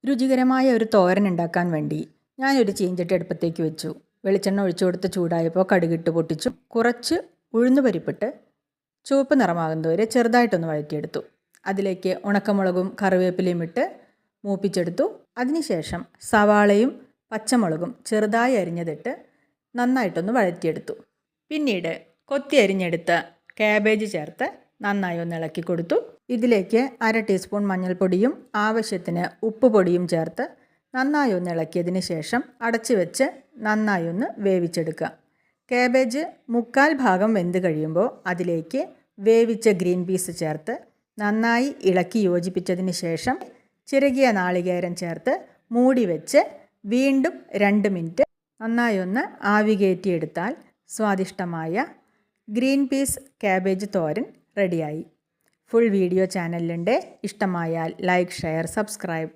രുചികരമായ ഒരു തോരൻ ഉണ്ടാക്കാൻ വേണ്ടി ഞാനൊരു ചീഞ്ചട്ടി അടുപ്പത്തേക്ക് വെച്ചു. വെളിച്ചെണ്ണ ഒഴിച്ചു കൊടുത്ത് ചൂടായപ്പോൾ കടുകിട്ട് പൊട്ടിച്ചു. കുറച്ച് ഉഴുന്നുപരിപ്പിട്ട് ചുവപ്പ് നിറമാകുന്നതുവരെ ചെറുതായിട്ടൊന്ന് വഴറ്റിയെടുത്തു. അതിലേക്ക് ഉണക്കമുളകും കറിവേപ്പിലയും ഇട്ട് മൂപ്പിച്ചെടുത്തു. അതിനുശേഷം സവാളയും പച്ചമുളകും ചെറുതായി അരിഞ്ഞതിട്ട് നന്നായിട്ടൊന്ന് വഴറ്റിയെടുത്തു. പിന്നീട് കൊത്തി അരിഞ്ഞെടുത്ത കാബേജ് ചേർത്ത് നന്നായി ഒന്ന് ഇളക്കി കൊടുത്തു. ഇതിലേക്ക് 1/2 ടീസ്പൂൺ മഞ്ഞൾപ്പൊടിയും ആവശ്യത്തിന് ഉപ്പ് പൊടിയും ചേർത്ത് നന്നായി ഒന്ന് ഇളക്കിയതിന് ശേഷം അടച്ചു വെച്ച് നന്നായി ഒന്ന് വേവിച്ചെടുക്കുക. കാബേജ് 1/4 ഭാഗം വെന്ത് കഴിയുമ്പോൾ അതിലേക്ക് വേവിച്ച ഗ്രീൻ പീസ് ചേർത്ത് നന്നായി ഇളക്കി യോജിപ്പിച്ചതിന് ശേഷം ചിരകിയ നാളികേരം ചേർത്ത് മൂടി വെച്ച് വീണ്ടും 2 മിനിറ്റ് നന്നായി ഒന്ന് ആവി കയറ്റിയെടുത്താൽ സ്വാദിഷ്ടമായ ഗ്രീൻ പീസ് കാബേജ് തോരൻ റെഡിയായി. ഫുൾ വീഡിയോ ചാനലിലുണ്ട്. ഇഷ്ടമായാൽ ലൈക്ക്, ഷെയർ, സബ്സ്ക്രൈബ്.